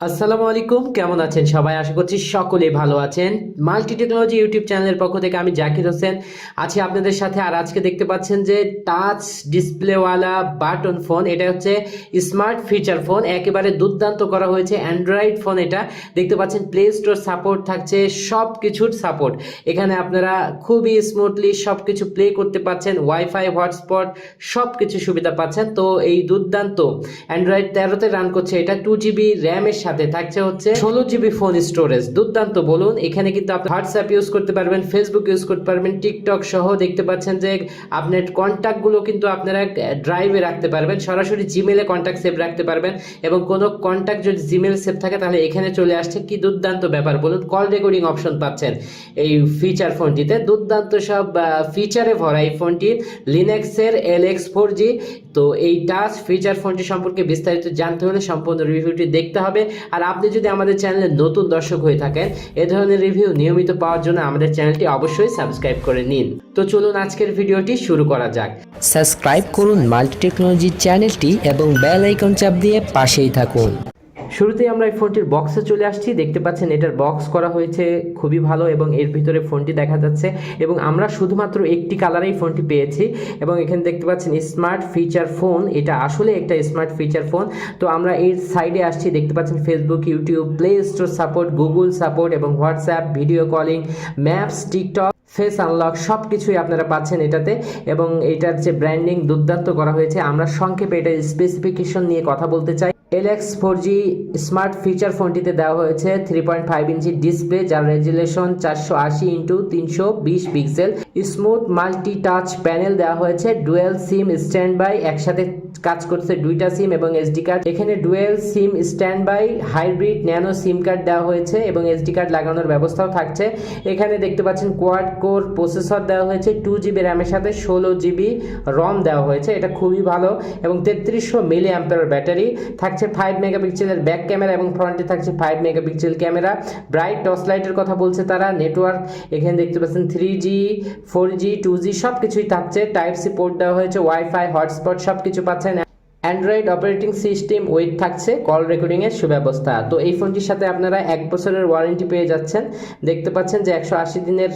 আসসালামু আলাইকুম, কেমন আছেন সবাই? আশা করছি সকলেই ভালো আছেন। মাল্টি টেকনোলজি ইউটিউব চ্যানেলের পক্ষ থেকে আমি জাকির হোসেন আছি আপনাদের সাথে। আর আজকে দেখতে পাচ্ছেন যে টাচ ডিসপ্লেওয়ালা বাটন ফোন, এটা হচ্ছে স্মার্ট ফিচার ফোন, একেবারে দুর্দান্ত করা হয়েছে। অ্যান্ড্রয়েড ফোন, এটা দেখতে পাচ্ছেন প্লে স্টোর সাপোর্ট থাকছে, সব কিছুর সাপোর্ট। এখানে আপনারা খুবই স্মুথলি সব কিছু প্লে করতে পারছেন, ওয়াইফাই হটস্পট সব কিছু সুবিধা পাচ্ছেন। তো এই দুর্দান্ত অ্যান্ড্রয়েড 13-তে রান করছে, এটা 2GB র্যামের সাথে থাকছে হচ্ছে 16GB ফোন স্টোরেজ। দুর্দান্ত বলুন। এখানে কিন্তু আপনি হোয়াটসঅ্যাপ ইউজ করতে পারবেন, ফেসবুক ইউজ করতে পারবেন, টিকটক সহ। দেখতে পাচ্ছেন যে আপনার কন্ট্যাক্টগুলো কিন্তু আপনারা ড্রাইভে রাখতে পারবেন, সরাসরি জিমেলে কন্ট্যাক্ট সেভ রাখতে পারবেন। এবং কোনো কন্ট্যাক্ট যদি জিমেল সেভ থাকে তাহলে এখানে চলে আসছে। কি দুর্দান্ত ব্যাপার বলুন। কল রেকর্ডিং অপশন পাচ্ছেন এই ফিচার ফোনটিতে। দুর্দান্ত সব ফিচারে ভরা এই ফোনটি, লিনাক্সের LX4G। তো এই টাচ ফিচার ফোনটি সম্পর্কে বিস্তারিত জানতে হলে সম্পূর্ণ রিভিউটি দেখতে হবে। আর আপনি যদি আমাদের চ্যানেলে নতুন দর্শক হয়ে থাকেন, এ ধরনের রিভিউ নিয়মিত পাওয়ার জন্য আমাদের চ্যানেলটি অবশ্যই সাবস্ক্রাইব করে নিন। তো চলুন আজকের ভিডিওটি শুরু করা যাক। সাবস্ক্রাইব করুন মাল্টি টেকনোলজি চ্যানেলটি এবং বেল আইকন চাপ দিয়ে পাশেই থাকুন। শুরুতেই আমরা এই ফোনটির বক্সে চলে আসছি। দেখতে পাচ্ছেন এটার বক্স করা হয়েছে খুবই ভালো এবং এর ভিতরে ফোনটি দেখা যাচ্ছে। এবং আমরা শুধুমাত্র একটি কালারেই ফোনটি পেয়েছি। এবং এখানে দেখতে পাচ্ছেন স্মার্ট ফিচার ফোন, এটা আসলে একটা স্মার্ট ফিচার ফোন। তো আমরা এর সাইডে আসছি, দেখতে পাচ্ছেন Facebook, YouTube, play store support, Google support এবং WhatsApp, video calling, maps, TikTok, face unlock সব কিছুই আপনারা পাচ্ছেন এটাতে। এবং এটার যে ব্র্যান্ডিং দুর্দান্ত করা হয়েছে। আমরা সংক্ষেপে এটার স্পেসিফিকেশন নিয়ে কথা বলতে চাই। LX4G স্মার্ট ফিচার ফোনটিতে দেওয়া হয়েছে 3.5 ইঞ্চি ডিসপ্লে, যার resolution 480x320 pixel. Smooth multi touch panel দেওয়া হয়েছে। ডুয়েল সিম স্ট্যান্ড বাই, একসাথে কাজ করছে দুইটা সিম এবং SD কার্ড। এখানে dual sim standby hybrid nano sim card দেওয়া হয়েছে এবং SD কার্ড লাগানোর ব্যবস্থাও থাকছে। এখানে দেখতে পাচ্ছেন কোয়াড কোর প্রসেসর দেওয়া হয়েছে, 2GB র্যামের সাথে 16GB রম দেওয়া হয়েছে। এটা খুবই ভালো। এবং 3300 মিলি অ্যাম্পিয়ার ব্যাটারি থাকছে। 5 মেগাপিক্সেলের ব্যাক ক্যামেরা এবং ফ্রন্টে থাকছে 5 মেগাপিক্সেল ক্যামেরা। ব্রাইট টর্চ লাইটের কথা বলছে তারা। নেটওয়ার্ক এখানে দেখতে পাচ্ছেন 3G 4G 2G সব কিছুই থাকছে। টাইপ সি পোর্ট দেওয়া হয়েছে, ওয়াইফাই হটস্পট সব কিছু পাচ্ছেন। অ্যান্ড্রয়েড অপারেটিং সিস্টেম উইথ থাকছে, কল রেকর্ডিংয়ের সুব্যবস্থা। তো এই ফোনটির সাথে আপনারা 1 বছরের ওয়ারেন্টি পেয়ে যাচ্ছেন। দেখতে পাচ্ছেন যে 180 দিনের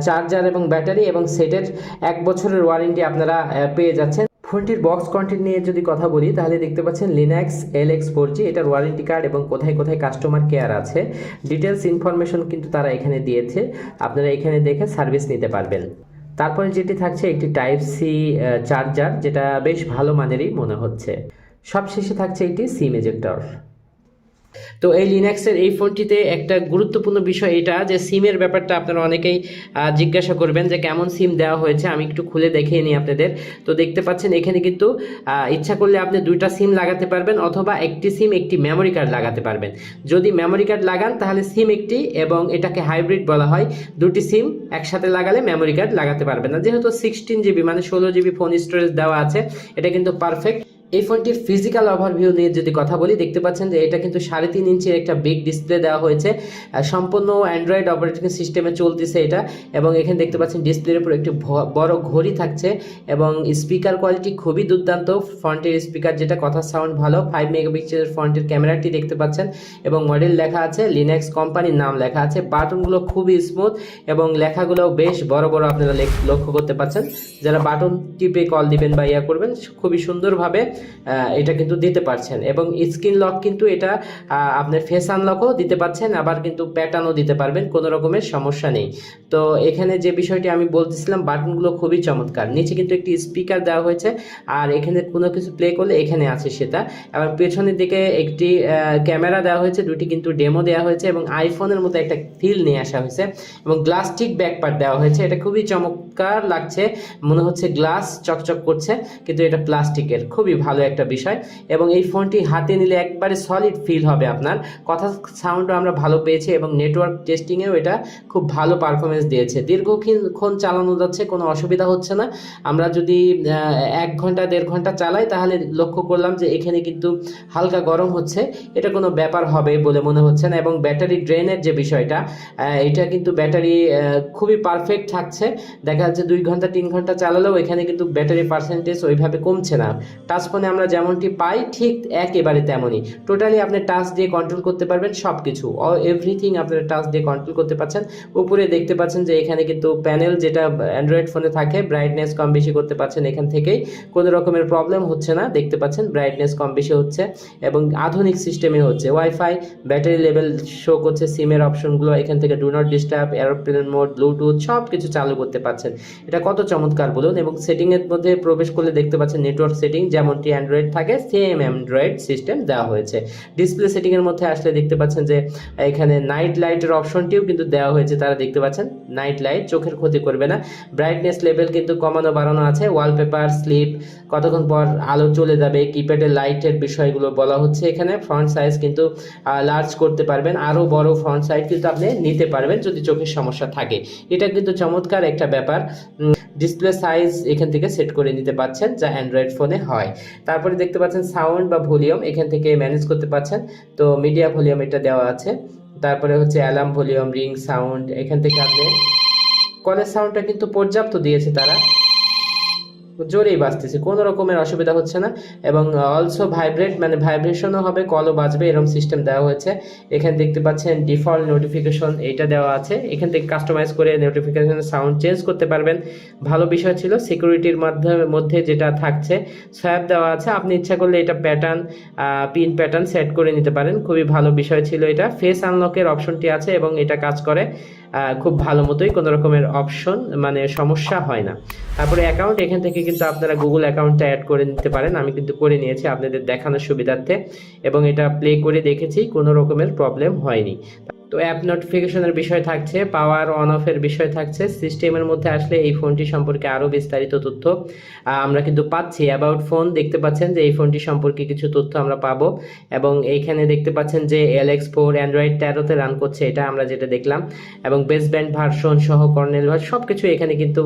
চার্জার এবং ব্যাটারি এবং সেটের 1 বছরের ওয়ারেন্টি আপনারা পেয়ে যাচ্ছেন। ফোনটির বক্স কন্টেন্ট নিয়ে যদি কথা বলি তাহলে দেখতে পাচ্ছেন লিনাক্স LX4G, এটার ওয়ারেন্টি কার্ড এবং কোথায় কোথায় কাস্টমার কেয়ার আছে ডিটেলস ইনফরমেশন কিন্তু তারা এখানে দিয়েছে। আপনারা এখানে দেখে সার্ভিস নিতে পারবেন। তারপরে যেটি থাকছে একটি টাইপ সি চার্জার, যেটা বেশ ভালো মানেরই মনে হচ্ছে। সবশেষে থাকছে একটি সিম এজেক্টর। তো এই লিনাক্সের এই ফোনটিতে একটা গুরুত্বপূর্ণ বিষয় এটা যে সিমের ব্যাপারটা আপনারা অনেকেই জিজ্ঞাসা করবেন যে কেমন সিম দেওয়া হয়েছে। আমি একটু খুলে দেখিয়ে নিই আপনাদের। তো দেখতে পাচ্ছেন এখানে কিন্তু ইচ্ছা করলে আপনি 2টা সিম লাগাতে পারবেন অথবা একটি সিম একটি মেমোরি কার্ড লাগাতে পারবেন। যদি মেমোরি কার্ড লাগান তাহলে সিম একটি, এবং এটাকে হাইব্রিড বলা হয়। 2টি সিম একসাথে লাগালে মেমোরি কার্ড লাগাতে পারবেন না। যেহেতু 16GB মানে 16GB ফোন স্টোরেজ দেওয়া আছে, এটা কিন্তু পারফেক্ট। এই ফোনটির ফিজিক্যাল ওভারভিউ নিয়ে যদি কথা বলি, দেখতে পাচ্ছেন যে এটা কিন্তু 3.5 ইঞ্চির একটা বিগ ডিসপ্লে দেওয়া হয়েছে। সম্পূর্ণ অ্যান্ড্রয়েড অপারেটিং সিস্টেমে চলতেছে এটা। এবং এখানে দেখতে পাচ্ছেন ডিসপ্লের উপর একটি বড় ঘড়ি থাকছে। এবং স্পিকার কোয়ালিটি খুবই দুর্দান্ত। ফ্রন্টের স্পিকার যেটা, কথা সাউন্ড ভালো। 5 মেগাপিক্সেলের ফ্রন্টের ক্যামেরাটি দেখতে পাচ্ছেন এবং মডেল লেখা আছে, লিনাক্স কোম্পানির নাম লেখা আছে। বাটনগুলো খুবই স্মুথ এবং লেখাগুলো বেশ বড় বড় আপনারা লক্ষ্য করতে পাচ্ছেন। যারা বাটন টিপে কল দিবেন বা ইয়া করবেন, খুবই সুন্দরভাবে এটা কিন্তু দিতে পারছেন। এবং স্ক্রিন লক কিন্তু এটা আপনার ফেস আনলকও দিতে পারছেন, আবার কিন্তু প্যাটার্নও দিতে পারবেন, কোনো রকমের সমস্যা নেই। তো এখানে যে বিষয়টি আমি বলতেছিলাম, বাটনগুলো খুবই চমৎকার। নিচে কিন্তু একটি স্পিকার দেওয়া হয়েছে, আর এখানে কোনো কিছু প্লে করলে এখানে আছে সেটা। এবং পেছনের দিকে একটি ক্যামেরা দেওয়া হয়েছে, 2টি কিন্তু ডেমো দেওয়া হয়েছে এবং আইফোনের মতো একটা ফিল নিয়ে আসা হয়েছে। এবং গ্লাস্টিক ব্যাকপার্ট দেওয়া হয়েছে, এটা খুবই চমৎকার লাগছে। মনে হচ্ছে গ্লাস চকচক করছে, কিন্তু এটা প্লাস্টিকের, খুবই ভালো একটা বিষয়। এবং এই ফোনটি হাতে নিলে একবারে সলিড ফিল হবে আপনার। কথা সাউন্ডও আমরা ভালো পেয়েছি এবং নেটওয়ার্ক টেস্টিংয়েও এটা খুব ভালো পারফরমেন্স দিয়েছে। দীর্ঘক্ষণ চালানো যাচ্ছে, কোনো অসুবিধা হচ্ছে না। আমরা যদি 1 ঘন্টা 1.5 ঘন্টা চালাই তাহলে লক্ষ্য করলাম যে এখানে কিন্তু হালকা গরম হচ্ছে, এটা কোনো ব্যাপার হবে বলে মনে হচ্ছে না। এবং ব্যাটারি ড্রেনের যে বিষয়টা, এটা কিন্তু ব্যাটারি খুবই পারফেক্ট থাকছে। দেখা যাচ্ছে 2 ঘন্টা 3 ঘন্টা চালালেও এখানে কিন্তু ব্যাটারি পার্সেন্টেজ ওইভাবে কমছে না। টাচ ফোন ফোনে আমরা যেমনটি পাই ঠিক একেবারে তেমনই। টোটালি আপনি টাচ দিয়ে কন্ট্রোল করতে পারবেন সব কিছু, এভরিথিং আপনারা টাচ দিয়ে কন্ট্রোল করতে পারছেন। উপরে দেখতে পাচ্ছেন যে এখানে কিন্তু প্যানেল যেটা অ্যান্ড্রয়েড ফোনে থাকে, ব্রাইটনেস কম বেশি করতে পারছেন এখান থেকেই, কোনো রকমের প্রবলেম হচ্ছে না। দেখতে পাচ্ছেন ব্রাইটনেস কম বেশি হচ্ছে এবং আধুনিক সিস্টেমে হচ্ছে। ওয়াইফাই, ব্যাটারি লেভেল শো করছে, সিমের অপশনগুলো এখান থেকে do not disturb, aeroplane mode, Bluetooth সব কিছু চালু করতে পারছেন। এটা কত চমৎকার বলুন। এবং সেটিংয়ের মধ্যে প্রবেশ করলে দেখতে পাচ্ছেন নেটওয়ার্ক সেটিং যেমনটি অ্যান্ড্রয়েড থাকে সেম অ্যান্ড্রয়েড সিস্টেম দেওয়া হয়েছে। ডিসপ্লে সেটিংয়ের মধ্যে আসলে দেখতে পাচ্ছেন যে এখানে নাইট লাইটের অপশনটিও কিন্তু দেওয়া হয়েছে। তারা দেখতে পাচ্ছেন নাইট লাইট চোখের ক্ষতি করবে না। ব্রাইটনেস লেভেল কিন্তু কমানো বাড়ানো আছে। ওয়ালপেপার, স্লিপ, কতক্ষণ পর আলো চলে যাবে, কিপ্যাডের লাইটের বিষয়গুলো বলা হচ্ছে এখানে। ফ্রন্ট সাইজ কিন্তু লার্জ করতে পারবেন, আরও বড় ফ্রন্ট সাইজ কিন্তু আপনি নিতে পারবেন যদি চোখের সমস্যা থাকে। এটা কিন্তু চমৎকার একটা ব্যাপার। ডিসপ্লে সাইজ এখান থেকে সেট করে নিতে পারছেন যা অ্যান্ড্রয়েড ফোনে হয়। তারপরে দেখতে পাচ্ছেন সাউন্ড বা ভলিউম এখান থেকে ম্যানেজ করতে পারছেন। তো মিডিয়া ভলিউম এটা দেওয়া আছে। তারপরে হচ্ছে অ্যালার্ম ভলিউম, রিং সাউন্ড, এখান থেকে আপনি কলের সাউন্ডটা কিন্তু পর্যাপ্ত দিয়েছে তারা, জোরেই বাজতেছে, কোনো রকমের অসুবিধা হচ্ছে না। এবং অলসো ভাইব্রেট মানে ভাইব্রেশনও হবে, কলও বাজবে, এরকম সিস্টেম দেওয়া হয়েছে। এখানে দেখতে পাচ্ছেন ডিফল্ট নোটিফিকেশন এইটা দেওয়া আছে। এখান থেকে কাস্টমাইজ করে নোটিফিকেশনের সাউন্ড চেঞ্জ করতে পারবেন। ভালো বিষয় ছিল সিকিউরিটির মধ্যে যেটা থাকছে সোয়াপ দেওয়া আছে, আপনি ইচ্ছা করলে এটা প্যাটার্ন পিন প্যাটার্ন সেট করে নিতে পারেন। খুবই ভালো বিষয় ছিল এটা। ফেস আনলকের অপশনটি আছে এবং এটা কাজ করে খুব ভালো মতোই, কোনো রকমের অপশন মানে সমস্যা হয় না। তারপরে অ্যাকাউন্ট, এখান থেকে কিন্তু আপনারা গুগল অ্যাকাউন্টটা অ্যাড করে নিতে পারেন। আমি কিন্তু করে নিয়েছি আপনাদের দেখানোর সুবিধার্থে এবং এটা প্লে করে দেখেছি, কোনো রকমের প্রবলেম হয়নি। তো অ্যাপ নোটিফিকেশনের বিষয় থাকছে, পাওয়ার অন অফের বিষয় থাকছে। সিস্টেমের মধ্যে আসলে এই ফোনটি সম্পর্কে আরও বিস্তারিত তথ্য আমরা কিন্তু পাচ্ছি। অ্যাবাউট ফোন দেখতে পাচ্ছেন যে এই ফোনটি সম্পর্কে কিছু তথ্য আমরা পাবো। এবং এইখানে দেখতে পাচ্ছেন যে LX4 অ্যান্ড্রয়েড 13-তে রান করছে, এটা আমরা যেটা দেখলাম। এবং বেস ব্যান্ড ভার্সন সহ কর্নেল ভার্সন সব কিছু এখানে কিন্তু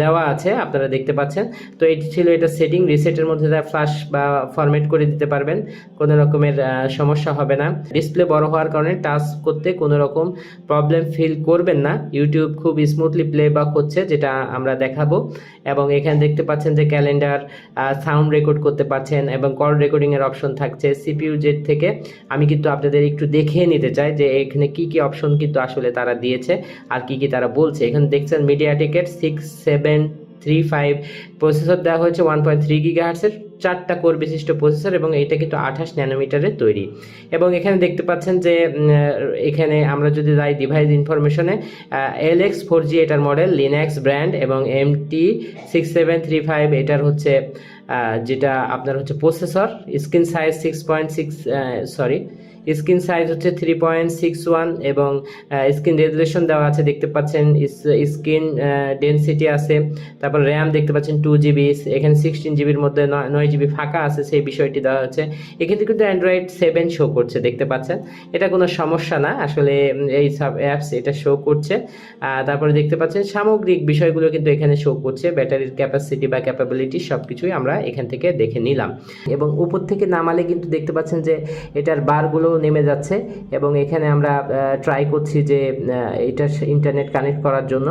দেওয়া আছে, আপনারা দেখতে পাচ্ছেন। তো এটি ছিল এটা সেটিং। রিসেটের মধ্যে ফ্ল্যাশ বা ফরম্যাট করে দিতে পারবেন, কোনো রকমের সমস্যা হবে না। ডিসপ্লে বড় হওয়ার কারণে টাচ করতে কোনো রকম প্রবলেম ফিল করবেন না। ইউটিউব খুব স্মুথলি প্লেব্যাক হচ্ছে, যেটা আমরা দেখাবো। এবং এখানে দেখতে পাচ্ছেন যে ক্যালেন্ডার, সাউন্ড রেকর্ড করতে পারছেন এবং কল রেকর্ডিং এর অপশন থাকছে। CPU জেড থেকে আমি কিন্তু আপনাদের একটু দেখিয়ে নিতে চাই যে এখানে কি কি অপশন কিন্তু আসলে তারা দিয়েছে আর কি কি তারা বলছে। এখানে দেখছেন মিডিয়াটেকের 6735 প্রসেসর দেওয়া হয়েছে, 1.3 GHz-এর 4টা কোর বিশিষ্ট প্রসেসর এবং এটা কিন্তু 28 ন্যানোমিটারের তৈরি। এবং এখানে দেখতে পাচ্ছেন যে এখানে আমরা যদি যাই ডিভাইস ইনফরমেশনে, LX4G এটার মডেল, লিনাক্স ব্র্যান্ড এবং MT6735 এটার হচ্ছে যেটা আপনার হচ্ছে প্রসেসর। স্ক্রিন সাইজ 3.61 এবং স্ক্রিন রেজুলেশন দেওয়া আছে, দেখতে পাচ্ছেন। স্ক্রিন ডেনসিটি আছে। তারপর র্যাম দেখতে পাচ্ছেন 2GB, এখানে 16GBর মধ্যে 9GB ফাঁকা আছে, সেই বিষয়টি দেওয়া হচ্ছে। এখানে কিন্তু অ্যান্ড্রয়েড 7 শো করছে, দেখতে পাচ্ছেন। এটা কোনো সমস্যা না আসলে, এই সব অ্যাপস এটা শো করছে। তারপরে দেখতে পাচ্ছেন সামগ্রিক বিষয়গুলো কিন্তু এখানে শো করছে, ব্যাটারির ক্যাপাসিটি বা ক্যাপাবিলিটি সব কিছুই আমরা এখান থেকে দেখে নিলাম। এবং উপর থেকে নামালে কিন্তু দেখতে পাচ্ছেন যে এটার বারগুলো নেমে যাচ্ছে। এবং এখানে আমরা ট্রাই করছি যে এটা ইন্টারনেট কানেক্ট করার জন্য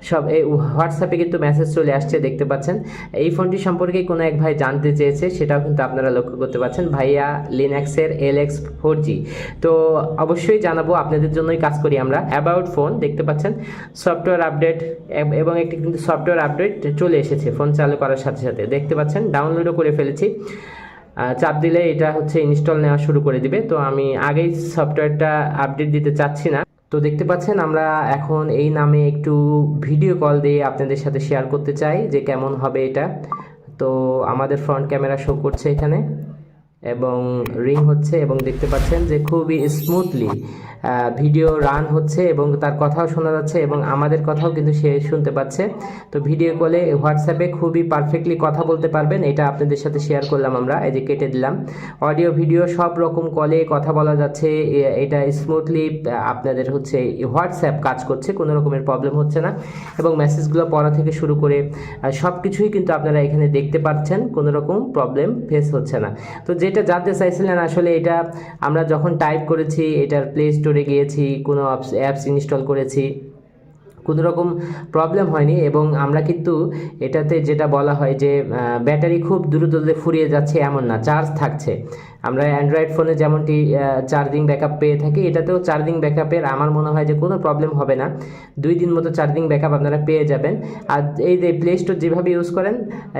সব এই হোয়াটসঅ্যাপে কিন্তু মেসেজ চলে আসছে, দেখতে পাচ্ছেন। এই ফোনটি সম্পর্কে কোনো এক ভাই জানতে চেয়েছে, সেটাও কিন্তু আপনারা লক্ষ্য করতে পারছেন, ভাইয়া লিনাক্সের LX4G। তো অবশ্যই জানাবো, আপনাদের জন্যই কাজ করি আমরা। অ্যাবাউট ফোন দেখতে পাচ্ছেন, সফটওয়্যার আপডেট এবং একটি কিন্তু সফটওয়্যার আপডেট চলে এসেছে ফোন চালু করার সাথে সাথে, দেখতে পাচ্ছেন। ডাউনলোডও করে ফেলেছি, চাপ দিলে এটা হচ্ছে ইনস্টল নেওয়া শুরু করে দিবে। তো আমি আগেই সফটওয়্যারটা আপডেট দিতে চাচ্ছি না। তো দেখতে পাচ্ছেন আমরা এখন এই নামে একটু ভিডিও কল দিয়ে আপনাদের সাথে শেয়ার করতে চাই যে কেমন হবে এটা। তো আমাদের ফ্রন্ট ক্যামেরা শো করছে এখানে এবং রিং হচ্ছে এবং দেখতে পাচ্ছেন যে খুবই স্মুথলি ভিডিও রান হচ্ছে এবং তার কথাও শোনা যাচ্ছে এবং আমাদের কথাও কিন্তু সে শুনতে পাচ্ছে। তো ভিডিও কলে হোয়াটসঅ্যাপে খুবই পারফেক্টলি কথা বলতে পারবেন, এটা আপনাদের সাথে শেয়ার করলাম আমরা। এই যে কেটে দিলাম, অডিও ভিডিও সব রকম কলে কথা বলা যাচ্ছে। এটা স্মুথলি আপনাদের হচ্ছে হোয়াটসঅ্যাপ কাজ করছে, কোনো রকমের প্রবলেম হচ্ছে না। এবং মেসেজগুলো পড়া থেকে শুরু করে সব কিছুই কিন্তু আপনারা এখানে দেখতে পাচ্ছেন, কোনো রকম প্রবলেম ফেস হচ্ছে না। তো যেটা জানতে চাইছিলেন আসলে, এটা আমরা যখন টাইপ করেছি, এটার প্লে স্টোরে গিয়েছি, কোনো অ্যাপস ইনস্টল করেছি, কোনো রকম প্রবলেম হয়নি। এবং আমরা কিন্তু এটাতে যেটা বলা হয় যে ব্যাটারি খুব দ্রুত ফুরিয়ে যাচ্ছে এমন না, চার্জ থাকছে। আমরা অ্যান্ড্রয়েড ফোনে যেমনটি চার্জিং ব্যাকআপ পেয়ে থাকি, এটাতেও চার্জিং ব্যাকআপের আমার মনে হয় যে কোনো প্রবলেম হবে না, 2 দিন মতো চার্জিং ব্যাকআপ আপনারা পেয়ে যাবেন। আর এই যে প্লে স্টোর যেভাবে ইউজ করেন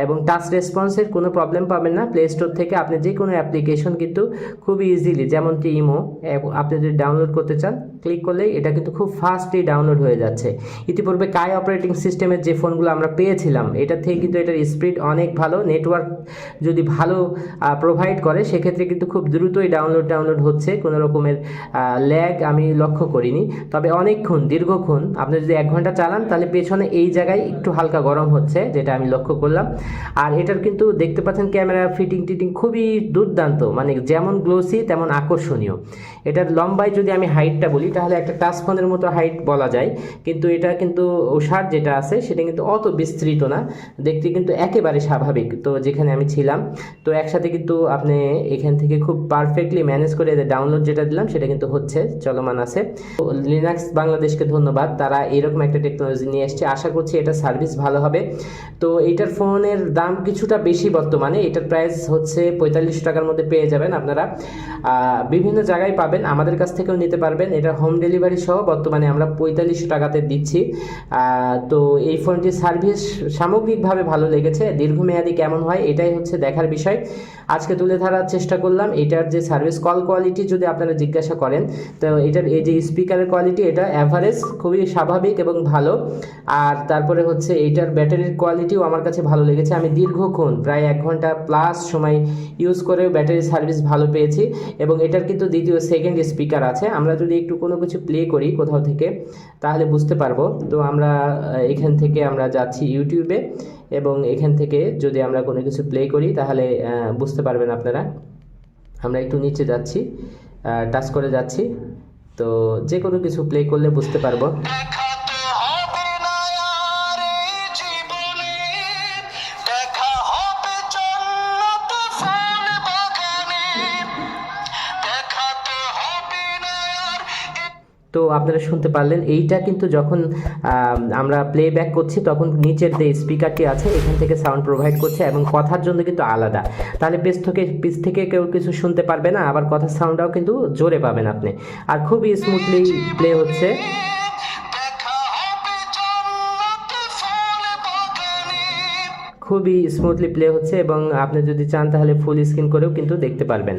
এবং টাচ রেসপন্সের কোনো প্রবলেম পাবেন না। প্লে স্টোর থেকে আপনি যে কোনো অ্যাপ্লিকেশন কিন্তু খুবই ইজিলি, যেমনটি ইমো আপনি যদি ডাউনলোড করতে চান, ক্লিক করলেই এটা কিন্তু খুব ফাস্টলি ডাউনলোড হয়ে যাচ্ছে। ইতিপূর্বে কাই অপারেটিং সিস্টেমের যে ফোনগুলো আমরা পেয়েছিলাম, এটার থেকে কিন্তু এটার স্পিড অনেক ভালো। নেটওয়ার্ক যদি ভালো প্রোভাইড করে সেক্ষেত্রে কিন্তু খুব দ্রুতই ডাউনলোড হচ্ছে, কোনো রকমের ল্যাগ আমি লক্ষ্য করিনি। তবে অনেকক্ষণ, দীর্ঘক্ষণ আপনি যদি 1 ঘন্টা চালান তাহলে পেছনে এই জায়গায় একটু হালকা গরম হচ্ছে, যেটা আমি লক্ষ্য করলাম। আর এটার কিন্তু দেখতে পাচ্ছেন ক্যামেরা ফিটিং খুবই দুর্দান্ত, মানে যেমন গ্লোসি তেমন আকর্ষণীয়। এটার লম্বায় যদি আমি হাইটটা বলি তাহলে একটা টাচ ফোনের মতো হাইট বলা যায়, কিন্তু এটা কিন্তু ওষার যেটা আছে সেটা কিন্তু অত বিস্তৃত না, দেখতে কিন্তু একেবারে স্বাভাবিক। তো যেখানে আমি ছিলাম, তো একসাথে কিন্তু আপনি এখান থেকে খুব পারফেক্টলি ম্যানেজ করে ডাউনলোড যেটা দিলাম সেটা কিন্তু হচ্ছে, চলমান আছে। লিনাক্স বাংলাদেশকে ধন্যবাদ, তারা এরকম একটা টেকনোলজি নিয়ে এসছে। আশা করছি এটা সার্ভিস ভালো হবে। তো এইটার ফোনের দাম কিছুটা বেশি বর্তমানে, এটার প্রাইস হচ্ছে 45 টাকার মধ্যে পেয়ে যাবেন আপনারা। বিভিন্ন জায়গায় পাবেন, আমাদের কাছ থেকেও নিতে পারবেন। এটা হোম ডেলিভারি সহ বর্তমানে আমরা 45 টাকাতে দিচ্ছি। তো এই ফোনটির সার্ভিস সামগ্রিকভাবে ভালো লেগেছে, দীর্ঘমেয়াদী কেমন হয় এটাই হচ্ছে দেখার বিষয়। আজকে তুলে ধরার চেষ্টা করলাম এটার যে সার্ভিস কল কোয়ালিটি। যদি আপনারা জিজ্ঞাসা করেন তো এটার এই যে স্পিকারের কোয়ালিটি, এটা অ্যাভারেজ, খুবই স্বাভাবিক এবং ভালো। আর তারপরে হচ্ছে এইটার ব্যাটারির কোয়ালিটিও আমার কাছে ভালো লেগেছে। আমি দীর্ঘক্ষণ প্রায় 1 ঘন্টা প্লাস সময় ইউজ করেও ব্যাটারি সার্ভিস ভালো পেয়েছি। এবং এটার কিন্তু সেকেন্ড স্পিকার আছে, আমরা যদি একটু কোনো কিছু প্লে করি কোথাও থেকে তাহলে বুঝতে পারবো। তো আমরা এখান থেকে আমরা যাচ্ছি ইউটিউবে, এবং এখান থেকে যদি আমরা কোনো কিছু প্লে করি তাহলে বুঝতে পারবেন আপনারা। আমরা একটু নিচে যাচ্ছি, টাচ করে যাচ্ছি, তো যে কোনো কিছু প্লে করলে বুঝতে পারবো। তো আপনারা শুনতে পারলেন, এইটা কিন্তু যখন আমরা প্লেব্যাক করছি তখন নিচের যে স্পিকারটি আছে এখান থেকে সাউন্ড প্রোভাইড করছে, এবং কথার জন্য কিন্তু আলাদা। তাহলে পিছ থেকে কেউ কিছু শুনতে পারবে না, আবার কথার সাউন্ডটাও কিন্তু জোরে পাবেন আপনি। আর খুবই স্মুথলি প্লে হচ্ছে। খুবই স্মুথলি প্লে হচ্ছে, এবং আপনি যদি চান তাহলে ফুল স্ক্রিন করেও কিন্তু দেখতে পারবেন।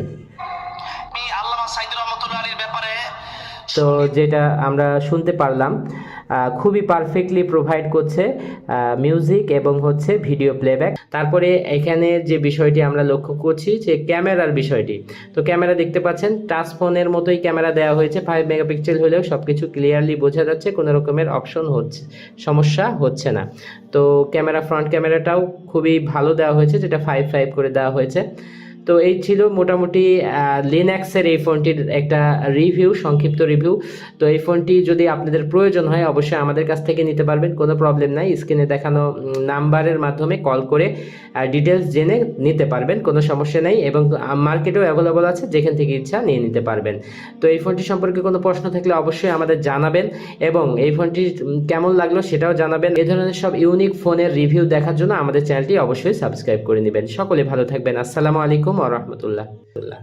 তো যেটা আমরা শুনতে পারলাম, খুবই পারফেক্টলি প্রোভাইড করছে মিউজিক এবং হচ্ছে ভিডিও প্লেব্যাক। তারপরে এখানে যে বিষয়টি আমরা লক্ষ্য করছি যে ক্যামেরার বিষয়টি। তো ক্যামেরা দেখতে পাচ্ছেন টাচ ফোনের মতোই ক্যামেরা দেওয়া হয়েছে, 5 মেগাপিক্সেল হলেও সব কিছু ক্লিয়ারলি বোঝা যাচ্ছে, কোনো রকমের সমস্যা হচ্ছে না। তো ফ্রন্ট ক্যামেরাটাও খুবই ভালো দেওয়া হয়েছে, যেটা 5.5 করে দেওয়া হয়েছে। তো এই ছিল মোটামুটি লিনাক্সের এই ফোনটির একটা রিভিউ, সংক্ষিপ্ত রিভিউ। তো এই ফোনটি যদি আপনাদের প্রয়োজন হয় অবশ্যই আমাদের কাছ থেকে নিতে পারবেন, কোনো প্রবলেম নাই। স্ক্রিনে দেখানো নাম্বারের মাধ্যমে কল করে ডিটেলস জেনে নিতে পারবেন, কোনো সমস্যা নেই। এবং মার্কেটেও অ্যাভেলেবল আছে, যেখান থেকে ইচ্ছা নিয়ে নিতে পারবেন। তো এই ফোনটি সম্পর্কে কোনো প্রশ্ন থাকলে অবশ্যই আমাদের জানাবেন, এবং এই ফোনটি কেমন লাগলো সেটাও জানাবেন। এই ধরনের সব ইউনিক ফোনের রিভিউ দেখার জন্য আমাদের চ্যানেলটি অবশ্যই সাবস্ক্রাইব করে নেবেন। সকলে ভালো থাকবেন। আসসালামু আলাইকুম ওয়া রাহমাতুল্লাহ।